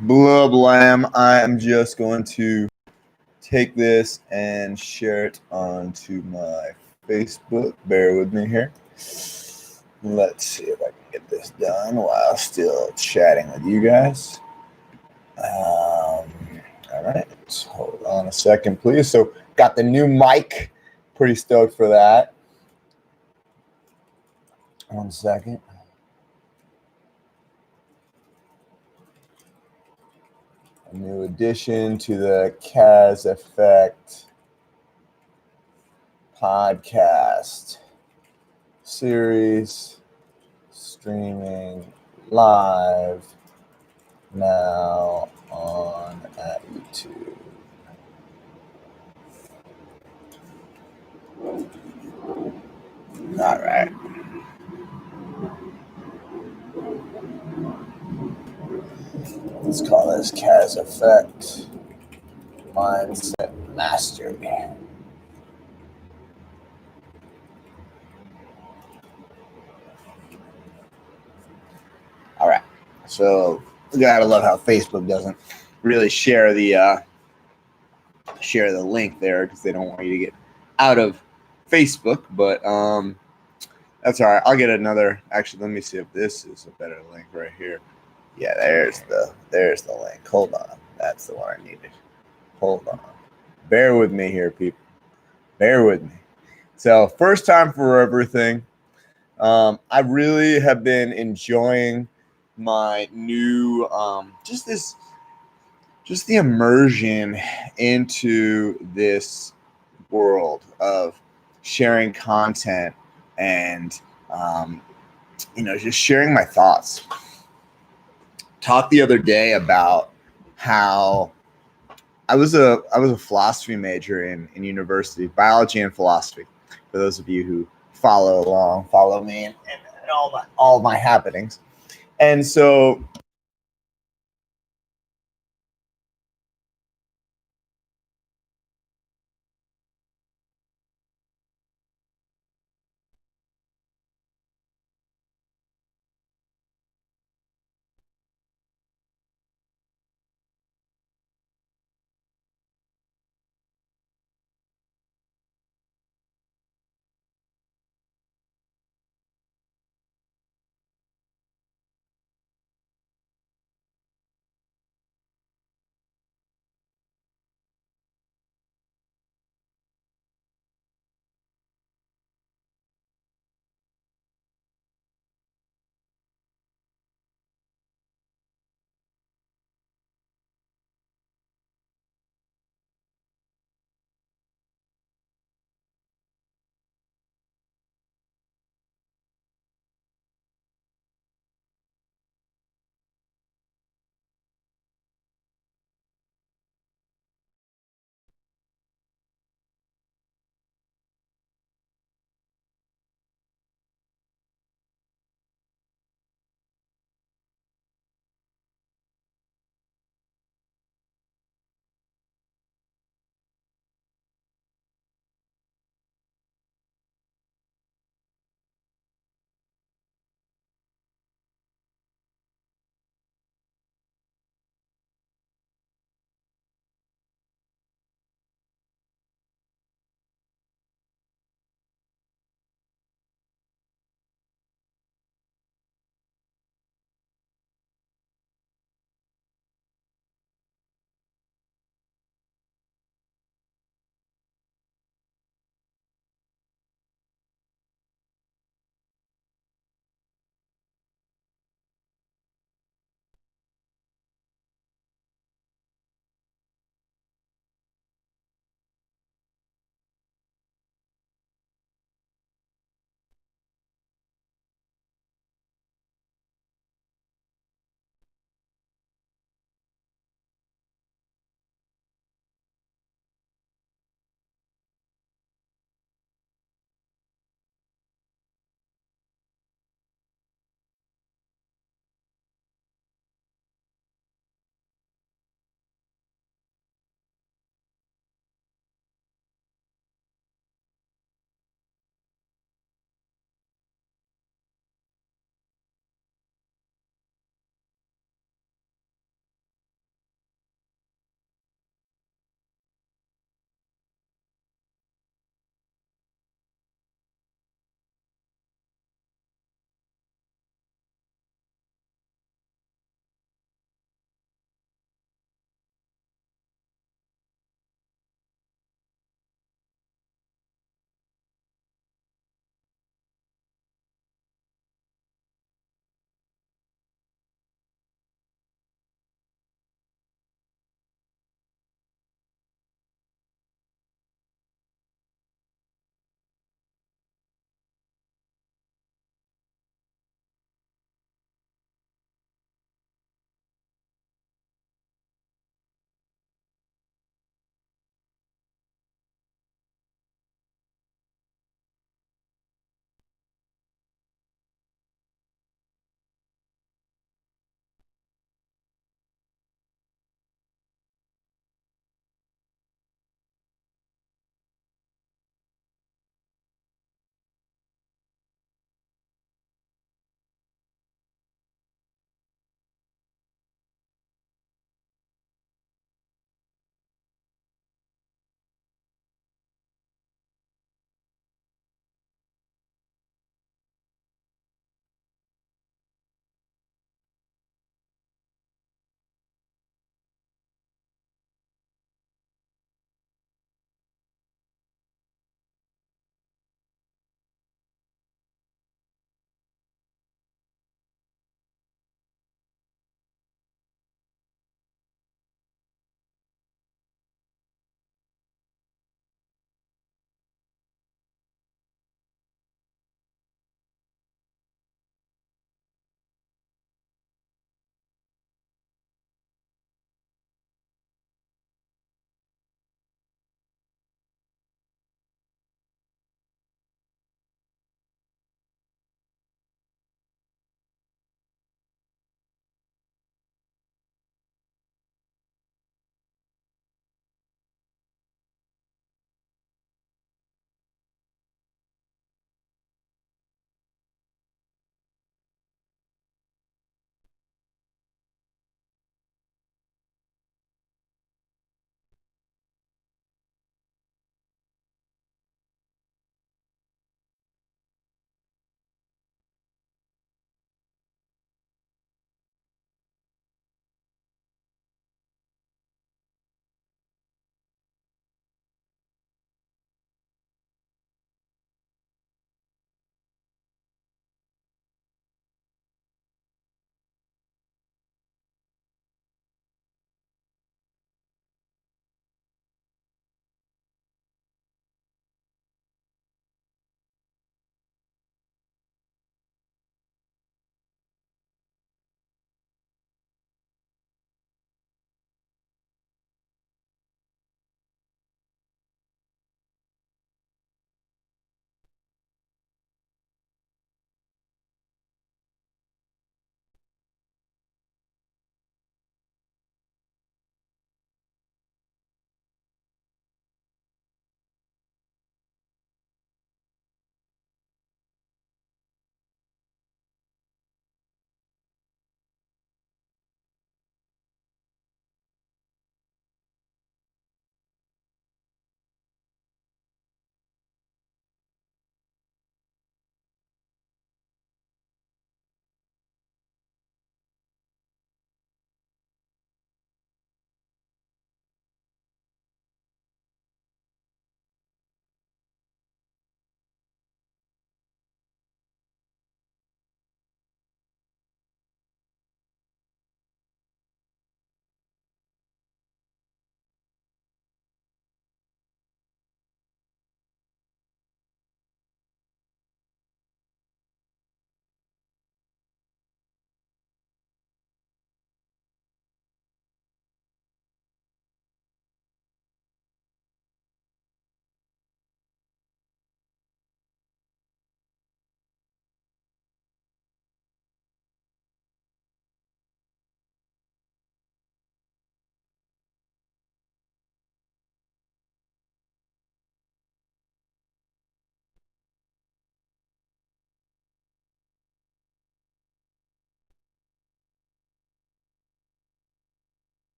Blah blam. I am just going to take this and share it onto my Facebook. Bear with me here. Let's see if I can get this done while still chatting with you guys. All right, hold on a second, please. So, got the new mic. Pretty stoked for that. 1 second. A new addition to the KasEffect podcast series, streaming live now on at YouTube. All right. Let's call this KasEffect Mindset Mastery. All right. So you gotta love how Facebook doesn't really share the link there because they don't want you to get out of Facebook. But that's all right. I'll get another. Actually, let me see if this is a better link right here. Yeah, there's the link. Hold on. That's the one I needed. Hold on. Bear with me here, people. Bear with me. So, first time for everything. I really have been enjoying my new, just the immersion into this world of sharing content and, just sharing my thoughts. Talked the other day about how I was a philosophy major in university, biology and philosophy. For those of you who follow me and all my happenings. And so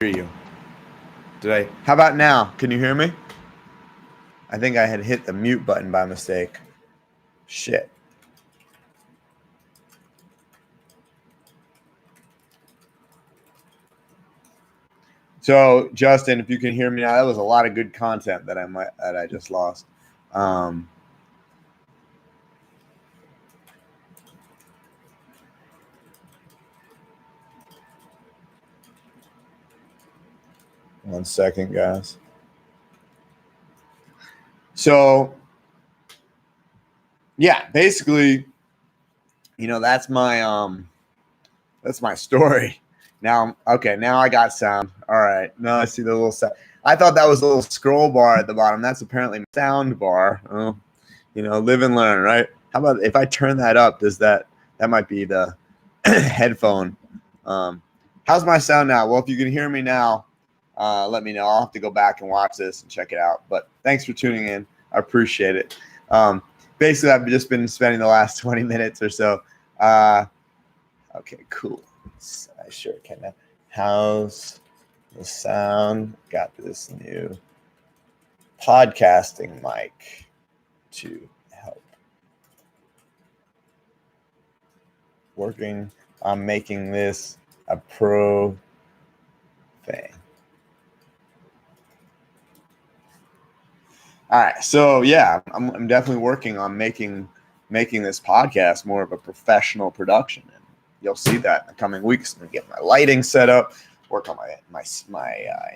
hear you. How about now? Can you hear me? I think I had hit the mute button by mistake. Shit. So, Justin, if you can hear me now, that was a lot of good content that I just lost. One second, guys. So, yeah, basically, that's my story. Now I got sound. All right. Now I see the little sound. I thought that was a little scroll bar at the bottom. That's apparently my sound bar. Oh, live and learn, right? How about if I turn that up? That might be the headphone. How's my sound now? Well, if you can hear me now, let me know. I'll have to go back and watch this and check it out. But thanks for tuning in. I appreciate it. Basically, I've just been spending the last 20 minutes or so. Okay, cool. I sure can. How's the sound? Got this new podcasting mic to help. Working on making this a pro thing. All right, so yeah, I'm definitely working on making this podcast more of a professional production, and you'll see that in the coming weeks. I'm gonna get my lighting set up, work on my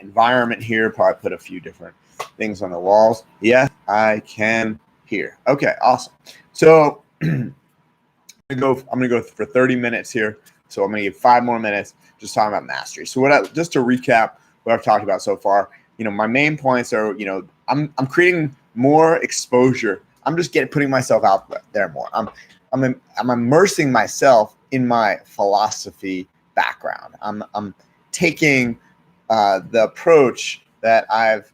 environment here. Probably put a few different things on the walls. Yeah, I can hear. Okay, awesome. So I'm gonna go for 30 minutes here. So I'm gonna give 5 more minutes just talking about mastery. So just to recap what I've talked about so far, my main points are, I'm creating more exposure. I'm just putting myself out there more. I'm immersing myself in my philosophy background. I'm taking the approach that I've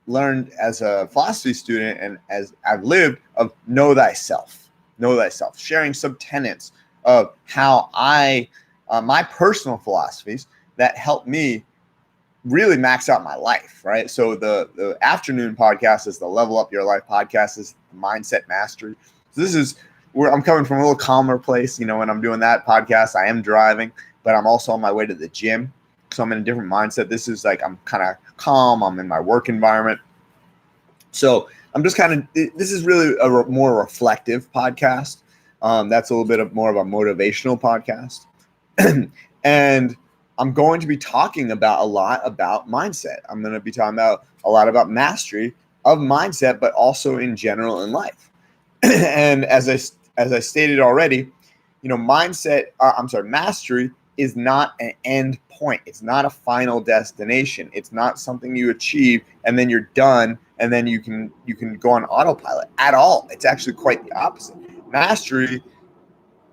learned as a philosophy student and as I've lived of know thyself, sharing some tenets of how my personal philosophies that help me really max out my life, right? So the afternoon podcast is the Level Up Your Life podcast, is mindset mastery. So this is where I'm coming from, a little calmer place. When I'm doing that podcast, I am driving, but I'm also on my way to the gym. So I'm in a different mindset. This is like, I'm kind of calm. I'm in my work environment. So I'm just this is really a more reflective podcast. That's a little bit more of a motivational podcast. And I'm going to be talking a lot about mindset. I'm going to be talking about a lot about mastery of mindset, but also in general in life. And as I stated already, mastery is not an end point. It's not a final destination. It's not something you achieve and then you're done and then you can go on autopilot at all. It's actually quite the opposite. Mastery,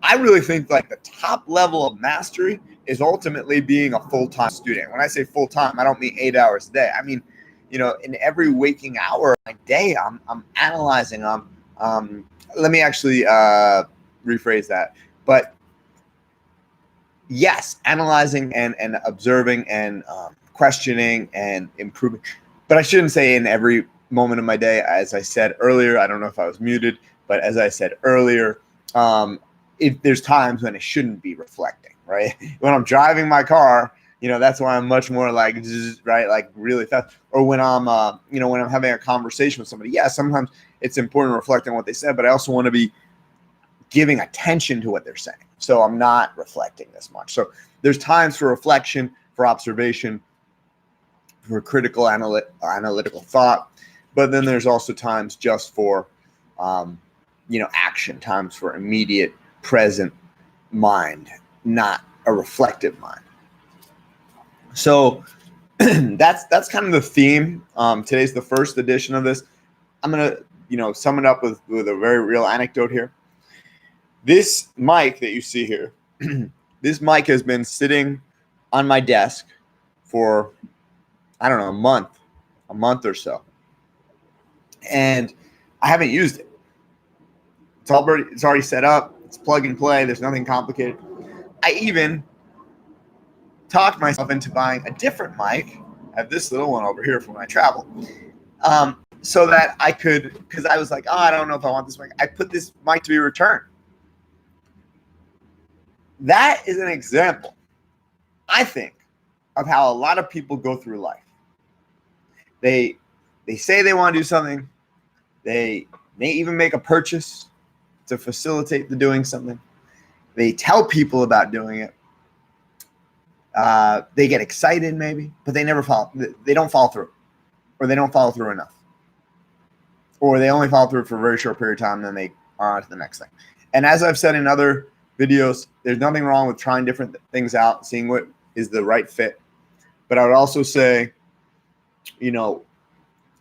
I really think like the top level of mastery is ultimately being a full-time student. When I say full-time, I don't mean 8 hours a day. I mean, in every waking hour of my day, I'm analyzing. Let me actually rephrase that. But yes, analyzing and observing and questioning and improving. But I shouldn't say in every moment of my day. As I said earlier, I don't know if I was muted, but as I said earlier, there's times when it shouldn't be reflecting, right? When I'm driving my car, that's why I'm much more like, right, like really fast. Or when I'm, when I'm having a conversation with somebody, yeah, sometimes it's important to reflect on what they said, but I also want to be giving attention to what they're saying. So I'm not reflecting this much. So there's times for reflection, for observation, for critical analytical thought, but then there's also times just for, action, times for immediate present mind, not a reflective mind. So that's kind of the theme. Today's the first edition of this. I'm gonna, sum it up with a very real anecdote here. This mic that you see here, this mic has been sitting on my desk for, I don't know, a month or so, and I haven't used it. It's already set up. It's plug and play. There's nothing complicated. I even talked myself into buying a different mic. I have this little one over here for when I travel. So that I could, because I was like, oh, I don't know if I want this mic. I put this mic to be returned. That is an example, I think, of how a lot of people go through life. They say they want to do something. They may even make a purchase to facilitate the doing something. They tell people about doing it. They get excited maybe, but they never follow. They don't follow through, or they don't follow through enough, or they only follow through for a very short period of time, and then they are on to the next thing. And as I've said in other videos, there's nothing wrong with trying different things out, seeing what is the right fit. But I would also say,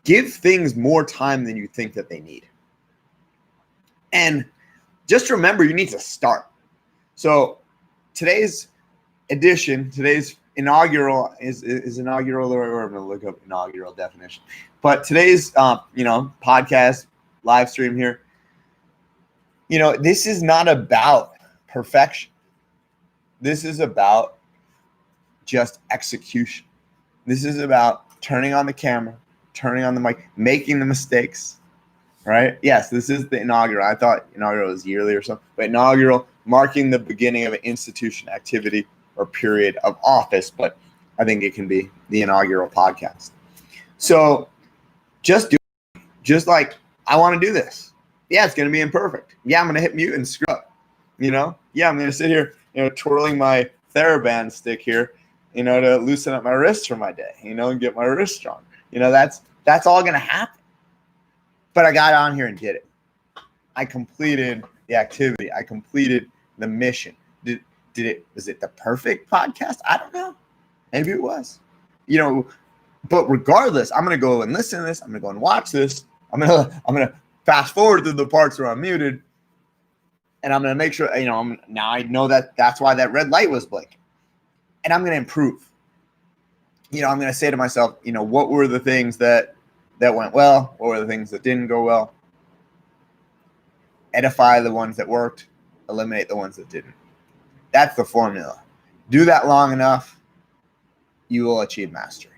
give things more time than you think that they need. And just remember, you need to start. So today's inaugural is inaugural, or I'm going to look up inaugural definition. But today's, podcast live stream here, this is not about perfection. This is about just execution. This is about turning on the camera, turning on the mic, making the mistakes, right? Yes, this is the inaugural. I thought inaugural was yearly or something, but inaugural, marking the beginning of an institution, activity, or period of office, but I think it can be the inaugural podcast. So just like, I want to do this. Yeah, it's going to be imperfect. Yeah, I'm going to hit mute and screw up, Yeah, I'm going to sit here, twirling my TheraBand stick here, to loosen up my wrists for my day, and get my wrist strong. That's all going to happen. But I got on here and did it. I completed the activity. I completed the mission. Was it the perfect podcast? I don't know. Maybe it was. But regardless, I'm gonna go and listen to this. I'm gonna go and watch this. I'm gonna fast forward through the parts where I'm muted, and I'm gonna make sure. Now I know that's why that red light was blinking, and I'm gonna improve. I'm gonna say to myself, what were the things that went well? What were the things that didn't go well? Edify the ones that worked, eliminate the ones that didn't. That's the formula. Do that long enough, you will achieve mastery.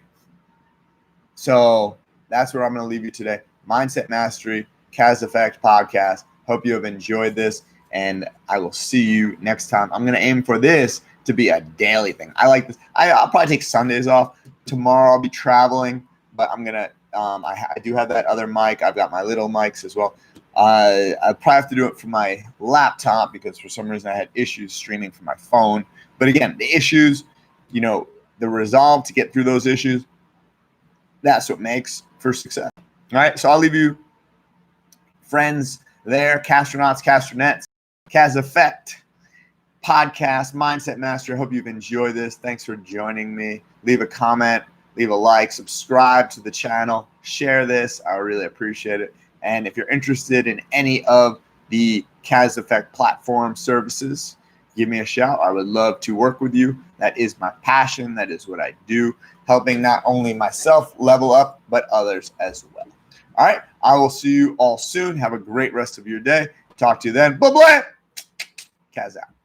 So that's where I'm going to leave you today. Mindset Mastery, KasEffect podcast. Hope you have enjoyed this, and I will see you next time. I'm going to aim for this to be a daily thing. I like this. I'll probably take Sundays off. Tomorrow I'll be traveling, but I'm going to I do have that other mic. I've got my little mics as well. I probably have to do it from my laptop because for some reason I had issues streaming from my phone. But again, the issues, the resolve to get through those issues, that's what makes for success. All right, so I'll leave you, friends there, Castronauts, Castronets, KasEffect podcast, Mindset Master. I hope you've enjoyed this. Thanks for joining me. Leave a comment, leave a like, subscribe to the channel, share this. I really appreciate it. And if you're interested in any of the KasEffect platform services, give me a shout. I would love to work with you. That is my passion. That is what I do, helping not only myself level up, but others as well. All right. I will see you all soon. Have a great rest of your day. Talk to you then. Bye-bye. Kaz out.